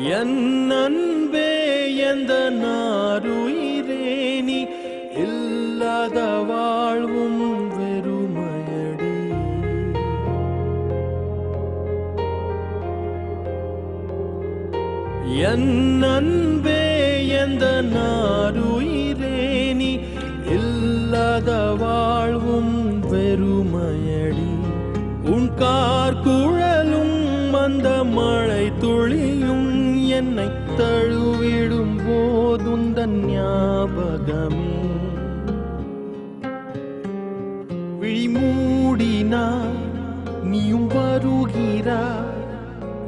என் அன்பே எந்த நாருயிரே நீ இல்லாத வாழ்வும் வெறுமையடி. என் அன்பே எந்த நாருயிரே நீ இல்லாத வாழ்வும் வெறுமையடி. உன் கார்குழலும் அந்த மழை துளியும் என்னை தழுவிடும் போதுந்தன் ஞாபகமே. விழிமூடினாய் நீயும் வருகிறாய்,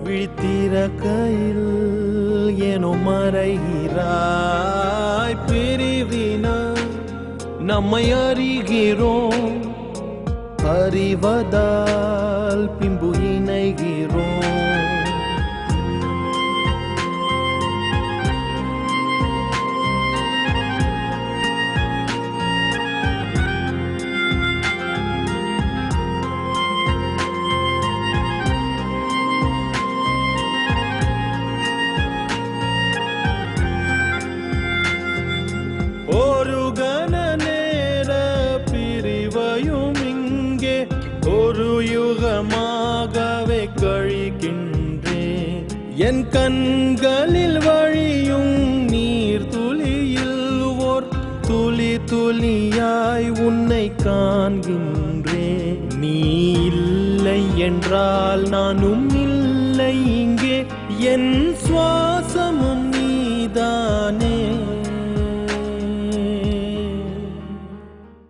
விழித்திறக்கையில் ஏனோ மறைகிறாய். பிரிவினாய் நம்மை அறிகிறோம், அறிவதால் பின்பு இணைகிறோம். ஒரு கண நேர பிரிவையும் இங்கே ஒரு யுகமாகவே கழிக்கின்றேன். என் கண்களில் வழியும் நீர் துளியில் ஓர் துளி துளியாய் உன்னை காண்கின்றேன். நீ இல்லை என்றால் நானும் இல்லை இங்கே. என்